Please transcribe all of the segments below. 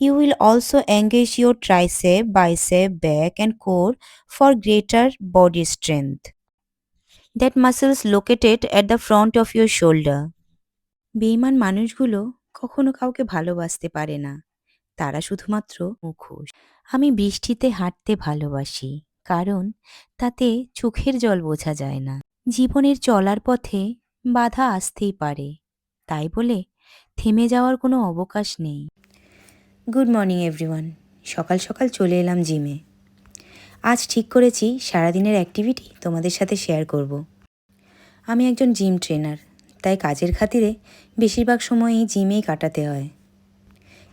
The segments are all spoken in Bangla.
You will also engage your tricep, bicep, back, and core for greater body strength. That muscles located at the front of your shoulder. বেইমান মানুষগুলো কখনো কাউকে ভালোবাসতে পারে না, তারা শুধুমাত্র মুখোশ। আমি বৃষ্টিতে হাঁটতে ভালোবাসি, কারণ তাতে চোখের জল বোঝা যায় না। জীবনের চলার পথে বাধা আসতেই পারে, তাই বলে থেমে যাওয়ার কোনো অবকাশ নেই। Good morning everyone. সকাল সকাল চলে এলাম জিমে। আজ ঠিক করেছি সারাদিনের অ্যাক্টিভিটি তোমাদের সাথে শেয়ার করব। আমি একজন জিম ট্রেনার, তাই কাজের খাতিরে বেশিরভাগ সময়ই জিমেই কাটাতে হয়।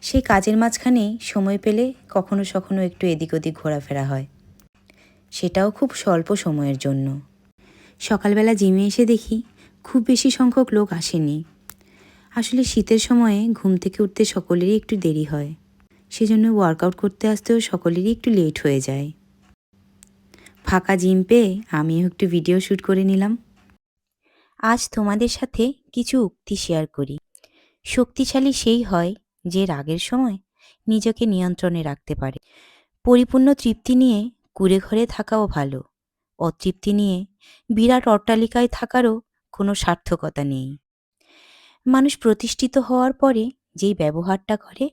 সেই কাজের মাঝখানেই সময় পেলে কখনো সখনো একটু এদিক ওদিক ঘোরাফেরা হয়, সেটাও খুব স্বল্প সময়ের জন্য। সকালবেলা জিমে এসে দেখি খুব বেশি সংখ্যক লোক আসেনি। আসলে শীতের সময়ে ঘুম থেকে উঠতে সকলেরই একটু দেরি হয়, সেজন্য ওয়ার্কআউট করতে আসতেও সকলেরই একটু লেট হয়ে যায়। ফাঁকা জিম পেয়ে আমিও একটু ভিডিও শ্যুট করে নিলাম। আজ তোমাদের সাথে কিছু উক্তি শেয়ার করি। শক্তিশালী সেই হয় যে রাগের সময় নিজেকে নিয়ন্ত্রণে রাখতে পারে। পরিপূর্ণ তৃপ্তি নিয়ে কুঁড়ে ঘরে থাকাও ভালো, অতৃপ্তি নিয়ে বিরাট অট্টালিকায় থাকারও কোনো সার্থকতা নেই। মানুষ প্রতিষ্ঠিত হওয়ার পরে যেই ব্যবহারটা করে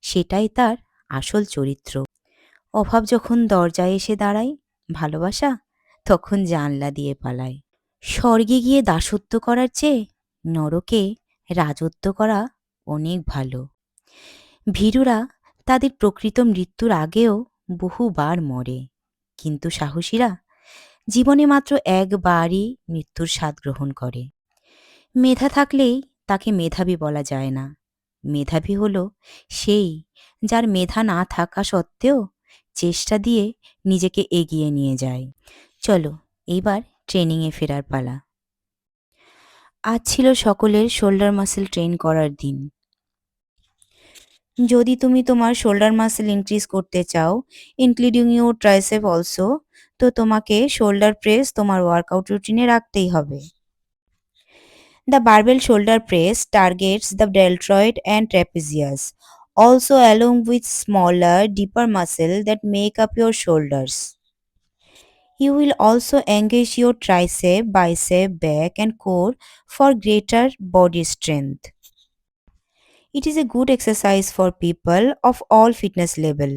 সেটাই তার আসল চরিত্র। অভাব যখন দরজায় এসে দাঁড়ায়, ভালোবাসা তখন জানলা দিয়ে পালায়। স্বর্গে গিয়ে দাসত্ব করার চেয়ে নরকে রাজত্ব করা অনেক ভালো। ভীরুরা তাদের প্রকৃত মৃত্যুর আগেও বহুবার মরে, কিন্তু সাহসীরা জীবনে মাত্র একবারই মৃত্যুর স্বাদ গ্রহণ করে। মেধা থাকলেই তাকে মেধাবী বলা যায় না। মেধাবী হলো সেই যার মেধা না থাকা সত্ত্বেও চেষ্টা দিয়ে নিজেকে এগিয়ে নিয়ে যায়। চলো এইবার ট্রেনিংয়ে ফেরার পালা। আজ ছিল সকলের শোল্ডার মাসেল ট্রেন করার দিন। যদি তুমি তোমার শোল্ডার মাসেল ইনক্রিজ করতে চাও, ইনক্লুডিং ইউর ট্রাইসেপ অলসো, তো তোমাকে শোল্ডার প্রেস তোমার ওয়ার্কআউট রুটিনে রাখতেই হবে। The barbell shoulder press targets the deltoid and trapezius, also along with smaller, deeper muscles that make up your shoulders. You will also engage your tricep, bicep, back, and core for greater body strength. It is a good exercise for people of all fitness level.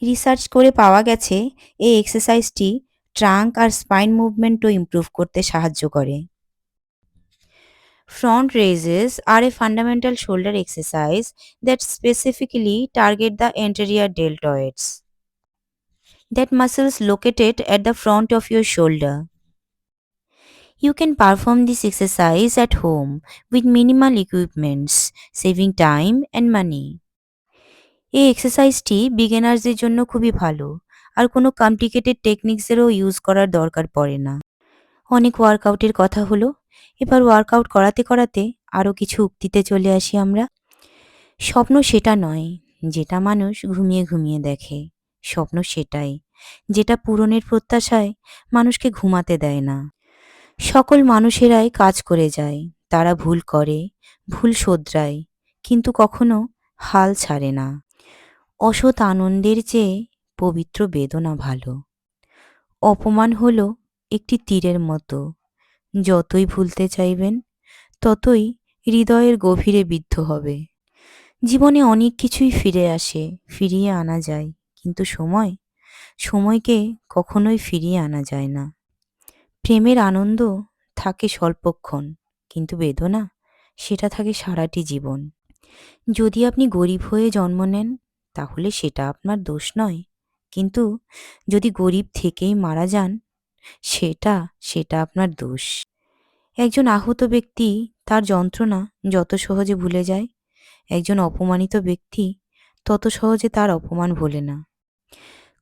Research করে পাওয়া গেছে এই এক্সারসাইজটি ট্রাঙ্ক আর স্পাইন মুভমেন্টও ইমপ্রুভ করতে সাহায্য করে। Front raises are a fundamental shoulder exercise that specifically target the anterior deltoids, that muscles located at the front of your shoulder. You can perform this exercise at home with minimal equipments, saving time and money. এই এক্সারসাইজটি বিগিনার্সদের জন্য খুবই ভালো, আর কোনো কমপ্লিকেটেড টেকনিক্সেরও ইউজ করার দরকার পড়ে না। অনেক ওয়ার্কআউটের কথা হলো, এবার ওয়ার্কআউট করাতে করাতে আরও কিছু উক্তিতে চলে আসি আমরা। স্বপ্ন সেটা নয় যেটা মানুষ ঘুমিয়ে ঘুমিয়ে দেখে, স্বপ্ন সেটাই যেটা পূরণের প্রত্যাশায় মানুষকে ঘুমাতে দেয় না। সকল মানুষেরাই কাজ করে যায়, তারা ভুল করে, ভুল শোধরায়, কিন্তু কখনো হাল ছাড়ে না। অসৎ আনন্দের চেয়ে পবিত্র বেদনা ভালো। অপমান হলো একটি তীরের মতো, যতই ভুলতে চাইবেন ততই হৃদয়ের গভীরে বিদ্ধ হবে। জীবনে অনেক কিছুই ফিরে আসে, ফিরিয়ে আনা যায়, কিন্তু সময়কে কখনোই ফিরিয়ে আনা যায় না। প্রেমের আনন্দ থাকে স্বল্পক্ষণ, কিন্তু বেদনা সেটা থাকে সারাটি জীবন। যদি আপনি গরিব হয়ে জন্ম নেন তাহলে সেটা আপনার দোষ নয়, কিন্তু যদি গরিব থেকেই মারা যান সেটা আপনার দোষ। একজন আহত ব্যক্তি তার যন্ত্রণা যত সহজে ভুলে যায়, একজন অপমানিত ব্যক্তি তত সহজে তার অপমান ভোলে না।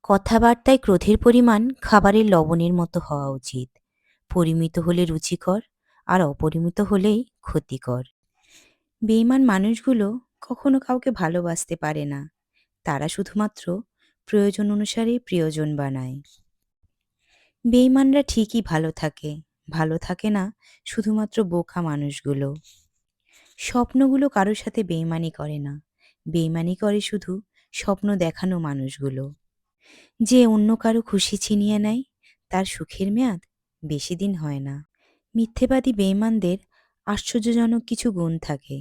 কথাবার্তায় ক্রোধের পরিমাণ খাবারের লবণের মতো হওয়া উচিত। পরিমিত হলে রুচিকর, আর অপরিমিত হলেই ক্ষতিকর। বেঈমান মানুষগুলো কখনো কাউকে ভালোবাসতে পারে না, তারা শুধুমাত্র প্রয়োজন অনুসারে প্রিয়জন বানায়। বেঈমানরা ঠিকই ভালো থাকে না শুধুমাত্র বোকা মানুষগুলো। স্বপ্নগুলো কারোর সাথে বেইমানি করে না, বেইমানি করে শুধু স্বপ্ন দেখানো মানুষগুলো, যে অন্য কারো খুশি ছিনিয়ে নেয়, তার সুখের মেয়াদ বেশি দিন হয় না। মিথ্যেবাদী বেঈমানদের আশ্চর্যজনক কিছু গুণ থাকে।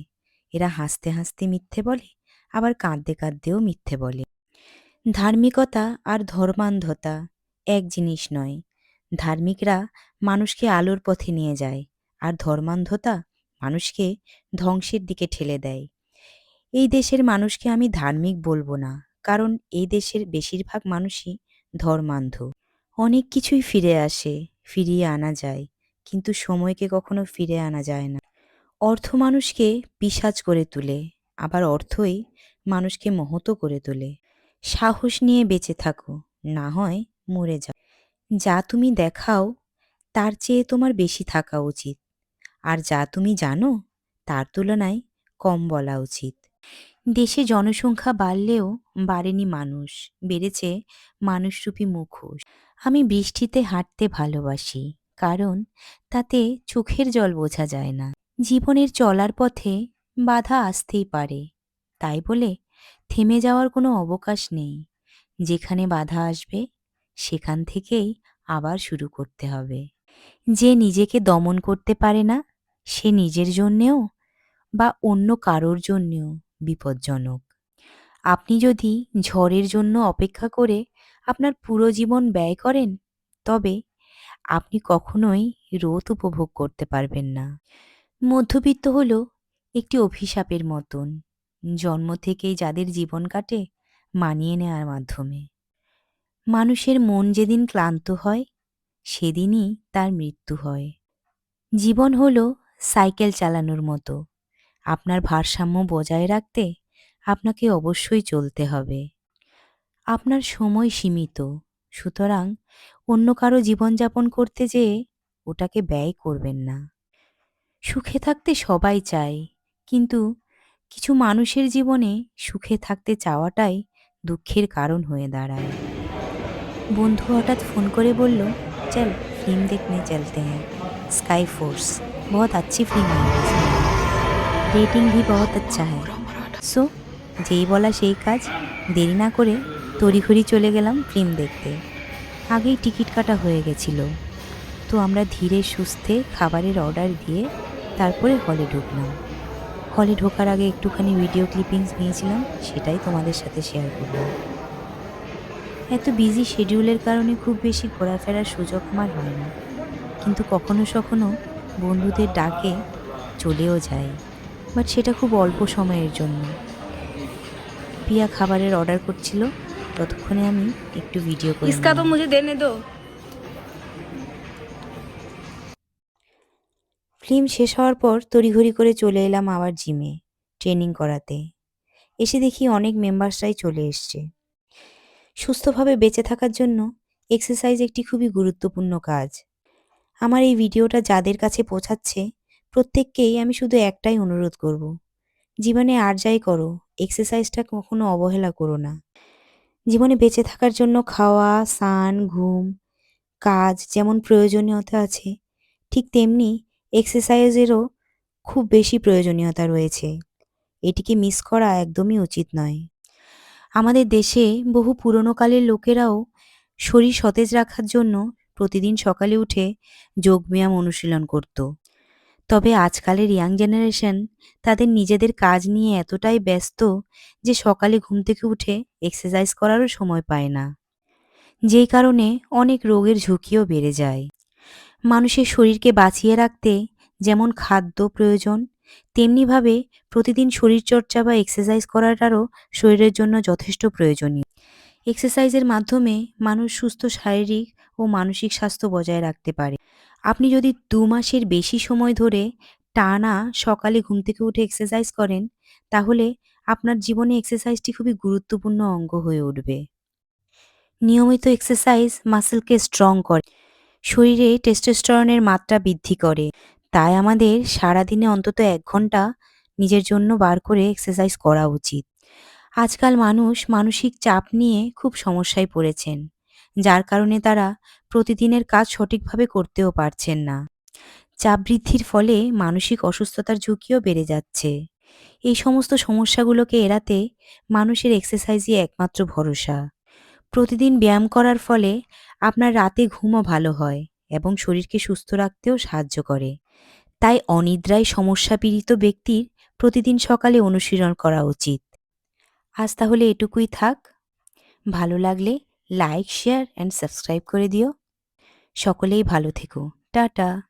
এরা হাসতে হাসতে মিথ্যে বলে, আবার কাঁদতে কাঁদতেও মিথ্যে বলে। ধার্মিকতা আর ধর্মান্ধতা এক জিনিস নয়। ধার্মিকরা মানুষকে আলোর পথে নিয়ে যায়, আর ধর্মান্ধতা মানুষকে ধ্বংসের দিকে ঠেলে দেয়। এই দেশের মানুষকে আমি ধার্মিক বলবো না, কারণ এই দেশের বেশিরভাগ মানুষই ধর্মান্ধ। অনেক কিছুই ফিরে আসে, ফিরিয়ে আনা যায়, কিন্তু সময়কে কখনো ফিরে আনা যায় না। অর্থ মানুষকে পিশাচ করে তোলে, আবার অর্থই মানুষকে মহৎ করে তোলে। সাহস নিয়ে বেঁচে থাকো, না হয় মরে যাও। যা তুমি দেখাও তার চেয়ে তোমার বেশি থাকা উচিত, আর যা তুমি জানো তার তুলনায় কম বলা উচিত। দেশে জনসংখ্যা বাড়লেও বাড়েনি মানুষ, বেড়েছে মানুষরূপী মুখোশ। আমি বৃষ্টিতে হাঁটতে ভালোবাসি, কারণ তাতে চোখের জল বোঝা যায় না। জীবনের চলার পথে বাধা আসতেই পারে, তাই বলে থেমে যাওয়ার কোনো অবকাশ নেই। যেখানে বাধা আসবে সেখান থেকেই আবার শুরু করতে হবে। যে নিজেকে দমন করতে পারে না, সে নিজের জন্যেও বা অন্য কারোর জন্যেও বিপজ্জনক। আপনি যদি ঝড়ের জন্য অপেক্ষা করে আপনার পুরো জীবন ব্যয় করেন, তবে আপনি কখনোই রোদ উপভোগ করতে পারবেন না। মধ্যবিত্ত হল একটি অভিশাপের মতন, জন্ম থেকেই যাদের জীবন কাটে মানিয়ে নেওয়ার মাধ্যমে। মানুষের মন যেদিন ক্লান্ত হয়, সেদিনই তার মৃত্যু হয়। জীবন হলো সাইকেল চালানোর মতো। আপনার ভারসাম্য বজায় রাখতে আপনাকে অবশ্যই চলতে হবে। আপনার সময় সীমিত, সুতরাং অন্য কারো জীবনযাপন করতে যেয়ে ওটাকে ব্যয় করবেন না। সুখে থাকতে সবাই চায়, কিন্তু কিছু মানুষের জীবনে সুখে থাকতে চাওয়াটাই দুঃখের কারণ হয়ে দাঁড়ায়। বন্ধু হঠাৎ ফোন করে বলল, চল फिल्म देखने चलते हैं, स्काई फोर्स बहुत अच्छी फिल्म है, उसमें रेटिंग भी बहुत अच्छा है। সো যেই বলা সেই কাজ, দেরি না করে তড়িঘড়ি চলে গেলাম ফিল্ম দেখতে। আগেই টিকিট কাটা হয়ে গেছিল, তো আমরা ধীরে সুস্থে খাবারের অর্ডার দিয়ে তারপরে হলে ঢুকলাম। হলে ঢোকার আগে একটুখানি ভিডিও ক্লিপিংস নিয়েছিলাম, সেটাই তোমাদের সাথে শেয়ার করলাম। এত বিজি শিডিউলের কারণে খুব বেশি ঘোরাফেরার সুযোগ আমার হয় না, কিন্তু কখনো কখনো বন্ধুদের ডাকে চলেও যায়, বাট সেটা খুব অল্প সময়ের জন্য। প্রিয়া খাবারের অর্ডার করছিল, ততক্ষণে আমি একটু ভিডিও করে इसका तो নিলাম। मुझे देने दो। ফিল্ম শেষ হওয়ার পর তড়িঘড়ি করে চলে এলাম আবার জিমে ট্রেনিং করাতে। এসে দেখি অনেক মেম্বার্সরাই চলে এসছে। সুস্থভাবে বেঁচে থাকার জন্য এক্সারসাইজ একটি খুবই গুরুত্বপূর্ণ কাজ। আমার এই ভিডিওটা যাদের কাছে পৌঁছাচ্ছে, প্রত্যেককেই আমি শুধু একটাই অনুরোধ করব, জীবনে আর যাই করো, এক্সারসাইজটা কখনো অবহেলা করো না। জীবনে বেঁচে থাকার জন্য খাওয়া, স্নান, ঘুম, কাজ যেমন প্রয়োজনীয়তা আছে, ঠিক তেমনি এক্সারসাইজেরও খুব বেশি প্রয়োজনীয়তা রয়েছে। এটিকে মিস করা একদমই উচিত নয়। আমাদের দেশে বহু পুরনো কালের লোকেরাও শরীর সতেজ রাখার জন্য প্রতিদিন সকালে উঠে যোগব্যায়াম অনুশীলন করত। তবে আজকালের ইয়াং জেনারেশন তাদের নিজেদের কাজ নিয়ে এতটাই ব্যস্ত যে সকালে ঘুম থেকে উঠে এক্সারসাইজ করারও সময় পায় না, যেই কারণে অনেক রোগের ঝুঁকিও বেড়ে যায়। মানুষের শরীরকে বাঁচিয়ে রাখতে যেমন খাদ্য প্রয়োজন, তেমনিভাবে প্রতিদিন শরীরচর্চা বা এক্সারসাইজ করাটারও শরীরের জন্য যথেষ্ট প্রয়োজনীয়। এক্সারসাইজের মাধ্যমে মানুষ সুস্থ শারীরিক ও মানসিক স্বাস্থ্য বজায় রাখতে পারে। আপনি যদি ২ মাসের বেশি সময় ধরে টানা সকালে ঘুম থেকে উঠে এক্সারসাইজ করেন, তাহলে আপনার জীবনে এক্সারসাইজটি খুবই গুরুত্বপূর্ণ অঙ্গ হয়ে উঠবে। নিয়মিত এক্সারসাইজ মাসলকে স্ট্রং করে, শরীরে টেস্টোস্টেরনের মাত্রা বৃদ্ধি করে। তাই আমাদের সারাদিনে অন্তত ১ ঘন্টা নিজের জন্য বার করে এক্সারসাইজ করা উচিত। আজকাল মানুষ মানসিক চাপ নিয়ে খুব সমস্যায় পড়েছেন, যার কারণে তারা প্রতিদিনের কাজ সঠিকভাবে করতেও পারছেন না। চাপ বৃদ্ধির ফলে মানসিক অসুস্থতার ঝুঁকিও বেড়ে যাচ্ছে। এই সমস্ত সমস্যাগুলোকে এড়াতে মানুষের এক্সারসাইজই একমাত্র ভরসা। প্রতিদিন ব্যায়াম করার ফলে আপনার রাতে ঘুমও ভালো হয় এবং শরীরকে সুস্থ রাখতেও সাহায্য করে। তাই অনিদ্রায় সমস্যা পীড়িত ব্যক্তির প্রতিদিন সকালে অনুশীলন করা উচিত। আজ তাহলে এটুকুই থাক। ভালো লাগলে লাইক, শেয়ার অ্যান্ড সাবস্ক্রাইব করে দিও। সকলেই ভালো থেকো। টাটা।